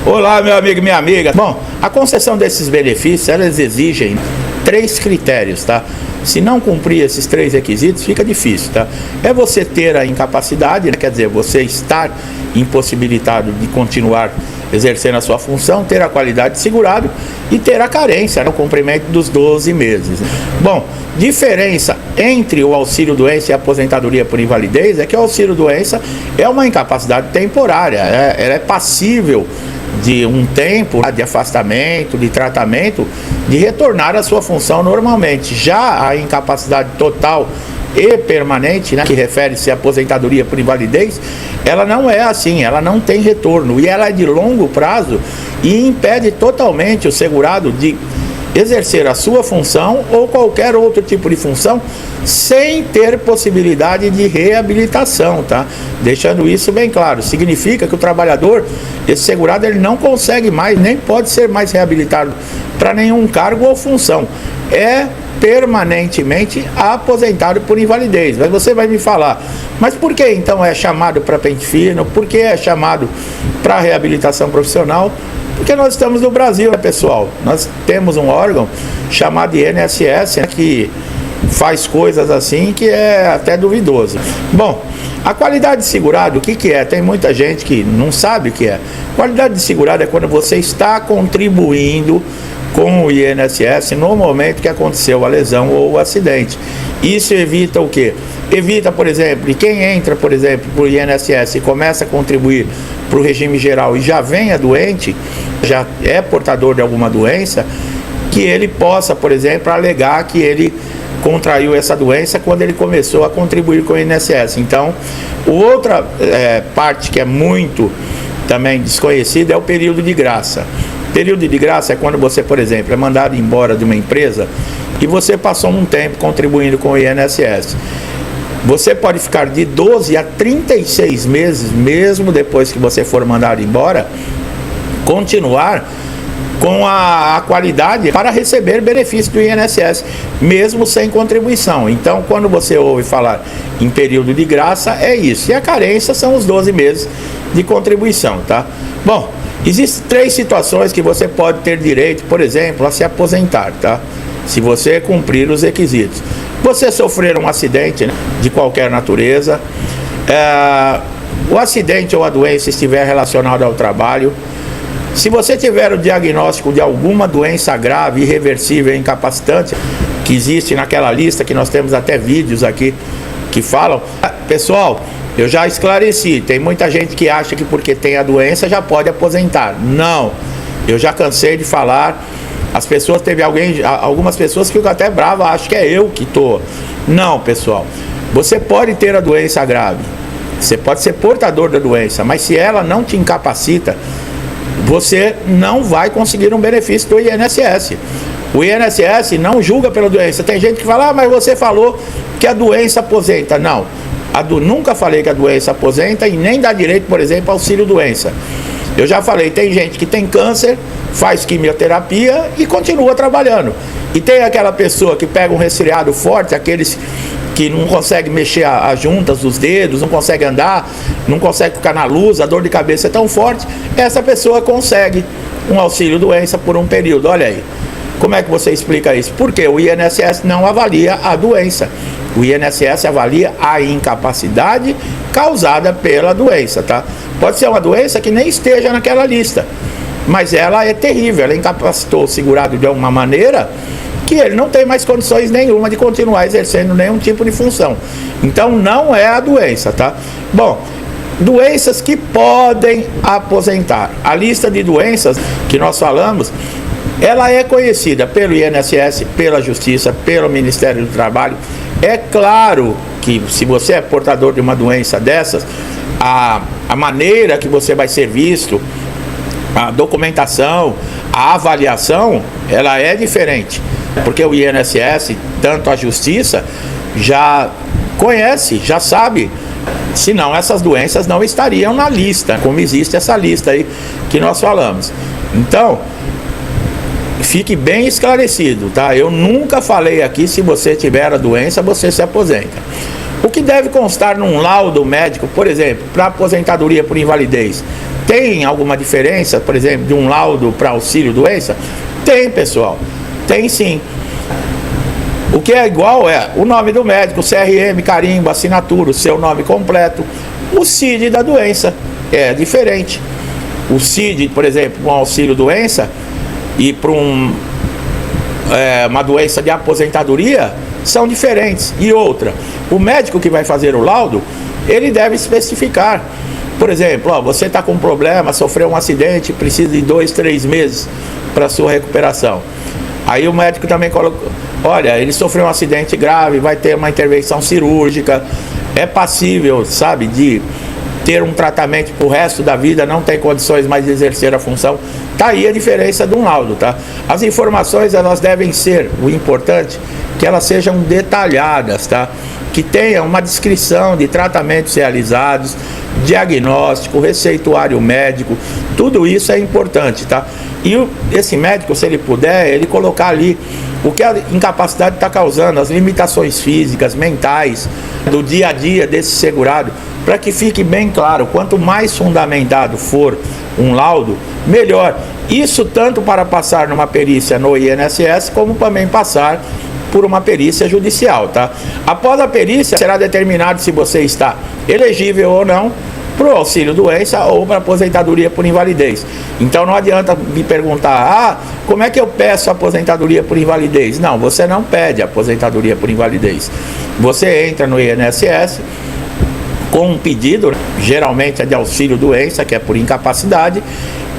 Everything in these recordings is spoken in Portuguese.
Olá, meu amigo e minha amiga. Bom, a concessão desses benefícios, elas exigem 3 critérios, tá? Se não cumprir esses 3 requisitos, fica difícil, tá? É você ter a incapacidade, né? Quer dizer, você estar impossibilitado de continuar exercendo a sua função, ter a qualidade de segurado e ter a carência, né? O cumprimento dos 12 meses. Bom, diferença entre o auxílio-doença e a aposentadoria por invalidez é que o auxílio-doença é uma incapacidade temporária, ela é passível de um tempo de afastamento, de tratamento, de retornar à sua função normalmente. Já a incapacidade total e permanente, né, que refere-se à aposentadoria por invalidez, ela não é assim, ela não tem retorno e ela é de longo prazo e impede totalmente o segurado de exercer a sua função ou qualquer outro tipo de função sem ter possibilidade de reabilitação, tá? Deixando isso bem claro, significa que o trabalhador, esse segurado, ele não consegue mais, nem pode ser mais reabilitado para nenhum cargo ou função. É permanentemente aposentado por invalidez. Mas você vai me falar, mas por que então é chamado para pente fino? Por que é chamado para reabilitação profissional? Porque nós estamos no Brasil, né, pessoal? Nós temos um órgão chamado INSS, né, que faz coisas assim que é até duvidoso. Bom, a qualidade de segurado, o que é? Tem muita gente que não sabe o que é. Qualidade de segurado é quando você está contribuindo com o INSS no momento que aconteceu a lesão ou o acidente. Isso evita o quê? Evita, por exemplo, quem entra, por exemplo, para o INSS e começa a contribuir para o regime geral e já venha doente, já é portador de alguma doença, que ele possa, por exemplo, alegar que ele contraiu essa doença quando ele começou a contribuir com o INSS. Então, outra parte que é muito também desconhecida é o período de graça. Período de graça é quando você, por exemplo, é mandado embora de uma empresa e você passou um tempo contribuindo com o INSS. Você pode ficar de 12 a 36 meses, mesmo depois que você for mandado embora, continuar com a qualidade para receber benefício do INSS, mesmo sem contribuição. Então, quando você ouve falar em período de graça, é isso. E a carência são os 12 meses de contribuição, tá? Bom, existem 3 situações que você pode ter direito, por exemplo, a se aposentar, tá? Se você cumprir os requisitos. Você sofrer um acidente, né, de qualquer natureza, o acidente ou a doença estiver relacionada ao trabalho, se você tiver o diagnóstico de alguma doença grave, irreversível, incapacitante, que existe naquela lista, que nós temos até vídeos aqui que falam. Pessoal, eu já esclareci, tem muita gente que acha que porque tem a doença já pode aposentar. Não, eu já cansei de falar. As pessoas, algumas pessoas ficam até bravas, acham que é eu que estou. Não, pessoal, você pode ter a doença grave, você pode ser portador da doença, mas se ela não te incapacita, você não vai conseguir um benefício do INSS. O INSS não julga pela doença. Tem gente que fala, mas você falou que a doença aposenta. Não, nunca falei que a doença aposenta e nem dá direito, por exemplo, auxílio doença. Eu já falei, tem gente que tem câncer, faz quimioterapia e continua trabalhando. E tem aquela pessoa que pega um resfriado forte, aqueles que não consegue mexer as juntas dos dedos, não consegue andar, não consegue ficar na luz, a dor de cabeça é tão forte, essa pessoa consegue um auxílio doença por um período. Olha aí, como é que você explica isso? Porque o INSS não avalia a doença, o INSS avalia a incapacidade causada pela doença, tá? Pode ser uma doença que nem esteja naquela lista, mas ela é terrível, ela incapacitou o segurado de alguma maneira que ele não tem mais condições nenhuma de continuar exercendo nenhum tipo de função. Então não é a doença, tá? Bom, doenças que podem aposentar. A lista de doenças que nós falamos, ela é conhecida pelo INSS, pela Justiça, pelo Ministério do Trabalho. É claro que se você é portador de uma doença dessas, a maneira que você vai ser visto, a documentação, a avaliação, ela é diferente. Porque o INSS, tanto a Justiça, já conhece, já sabe, senão essas doenças não estariam na lista, como existe essa lista aí que nós falamos. Então, fique bem esclarecido, tá? Eu nunca falei aqui, se você tiver a doença, você se aposenta. O que deve constar num laudo médico, por exemplo, para aposentadoria por invalidez? Tem alguma diferença, por exemplo, de um laudo para auxílio-doença? Tem, pessoal. Tem sim. O que é igual é o nome do médico, CRM, carimbo, assinatura, o seu nome completo. O CID da doença é diferente. O CID, por exemplo, um auxílio-doença e para uma doença de aposentadoria são diferentes. E outra, o médico que vai fazer o laudo, ele deve especificar. Por exemplo, você está com um problema, sofreu um acidente, precisa de 2, 3 meses para sua recuperação. Aí o médico também coloca, olha, ele sofreu um acidente grave, vai ter uma intervenção cirúrgica, é passível, sabe, de ter um tratamento pro resto da vida, não tem condições mais de exercer a função. Tá aí a diferença de um laudo, tá? As informações, elas devem ser, o importante, que elas sejam detalhadas, tá? Que tenha uma descrição de tratamentos realizados, diagnóstico, receituário médico, tudo isso é importante, tá? E esse médico, se ele puder, ele colocar ali o que a incapacidade está causando, as limitações físicas, mentais, do dia a dia desse segurado, para que fique bem claro, quanto mais fundamentado for um laudo, melhor. Isso tanto para passar numa perícia no INSS, como também passar por uma perícia judicial, tá? Após a perícia, será determinado se você está elegível ou não para o auxílio-doença ou para aposentadoria por invalidez. Então não adianta me perguntar, como é que eu peço aposentadoria por invalidez? Não, você não pede aposentadoria por invalidez. Você entra no INSS com um pedido, geralmente é de auxílio-doença, que é por incapacidade,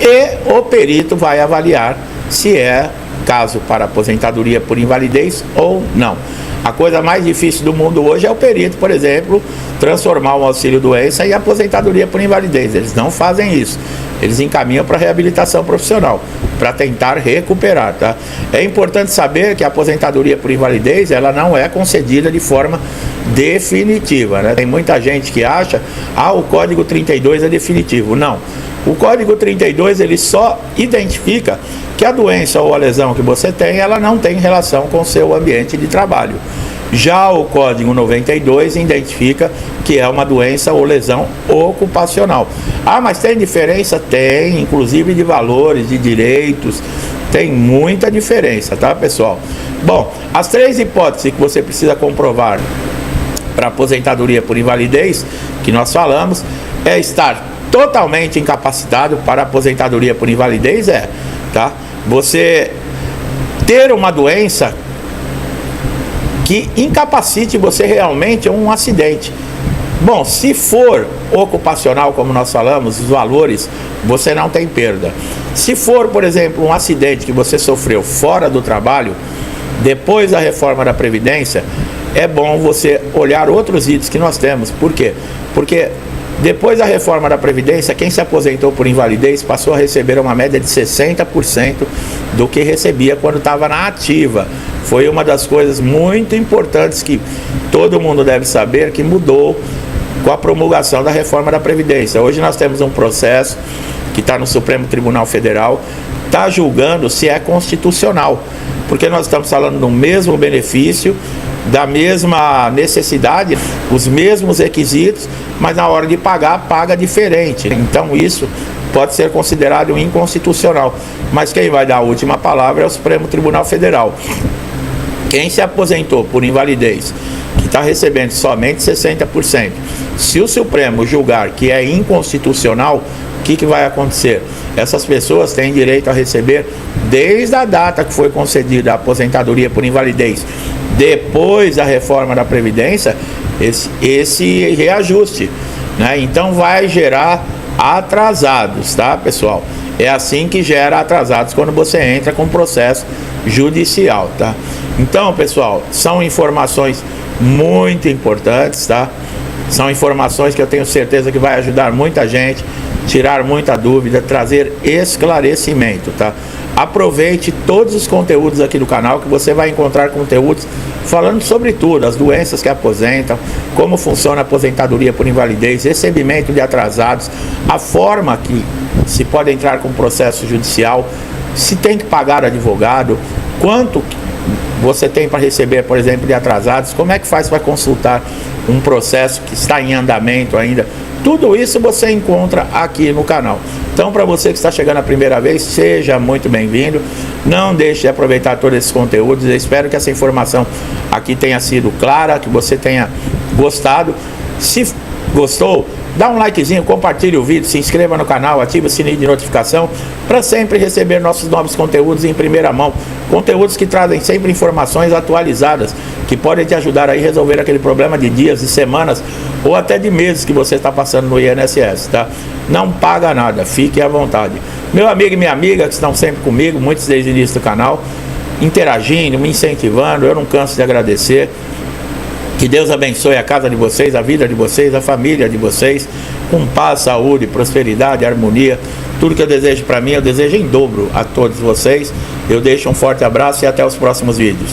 e o perito vai avaliar se é caso para aposentadoria por invalidez ou não. A coisa mais difícil do mundo hoje é o perito, por exemplo, transformar o auxílio-doença em aposentadoria por invalidez. Eles não fazem isso. Eles encaminham para reabilitação profissional, para tentar recuperar, tá? É importante saber que a aposentadoria por invalidez, ela não é concedida de forma definitiva, né? Tem muita gente que acha, o Código 32 é definitivo. Não. O Código 32, ele só identifica que a doença ou a lesão que você tem, ela não tem relação com o seu ambiente de trabalho. Já o Código 92 identifica que é uma doença ou lesão ocupacional. Mas tem diferença? Tem, inclusive de valores, de direitos, tem muita diferença, tá, pessoal? Bom, as 3 hipóteses que você precisa comprovar para aposentadoria por invalidez, que nós falamos, é estar totalmente incapacitado. Para aposentadoria por invalidez tá? Você ter uma doença que incapacite você realmente um acidente. Bom, se for ocupacional, como nós falamos, os valores, você não tem perda. Se for, por exemplo, um acidente que você sofreu fora do trabalho, depois da reforma da Previdência, é bom você olhar outros itens que nós temos. Por quê? Porque depois da reforma da Previdência, quem se aposentou por invalidez passou a receber uma média de 60% do que recebia quando estava na ativa. Foi uma das coisas muito importantes que todo mundo deve saber, que mudou com a promulgação da reforma da Previdência. Hoje nós temos um processo que está no Supremo Tribunal Federal, está julgando se é constitucional, porque nós estamos falando do mesmo benefício, da mesma necessidade, os mesmos requisitos, mas na hora de pagar, paga diferente. Então isso pode ser considerado inconstitucional. Mas quem vai dar a última palavra é o Supremo Tribunal Federal. Quem se aposentou por invalidez, que está recebendo somente 60%, se o Supremo julgar que é inconstitucional, o que vai acontecer? Essas pessoas têm direito a receber, desde a data que foi concedida a aposentadoria por invalidez, depois da reforma da Previdência, esse reajuste, né? Então vai gerar atrasados, tá, pessoal? É assim que gera atrasados quando você entra com processo judicial, tá? Então, pessoal, são informações muito importantes, tá? São informações que eu tenho certeza que vai ajudar muita gente, tirar muita dúvida, trazer esclarecimento, tá? Aproveite todos os conteúdos aqui do canal, que você vai encontrar conteúdos falando sobre tudo, as doenças que aposentam, como funciona a aposentadoria por invalidez, recebimento de atrasados, a forma que se pode entrar com processo judicial, se tem que pagar advogado, quanto você tem para receber, por exemplo, de atrasados, como é que faz para consultar um processo que está em andamento ainda, Tudo isso você encontra aqui no canal. Então, para você que está chegando a primeira vez, seja muito bem-vindo. Não deixe de aproveitar todos esses conteúdos. Eu espero que essa informação aqui tenha sido clara, que você tenha gostado. Se gostou, dá um likezinho, compartilhe o vídeo, se inscreva no canal, ative o sininho de notificação para sempre receber nossos novos conteúdos em primeira mão. Conteúdos que trazem sempre informações atualizadas, que podem te ajudar aí a resolver aquele problema de dias, de semanas ou até de meses que você está passando no INSS, tá? Não paga nada, fique à vontade. Meu amigo e minha amiga que estão sempre comigo, muitos desde o início do canal, interagindo, me incentivando, eu não canso de agradecer. Que Deus abençoe a casa de vocês, a vida de vocês, a família de vocês, com paz, saúde, prosperidade, harmonia. Tudo que eu desejo para mim, eu desejo em dobro a todos vocês. Eu deixo um forte abraço e até os próximos vídeos.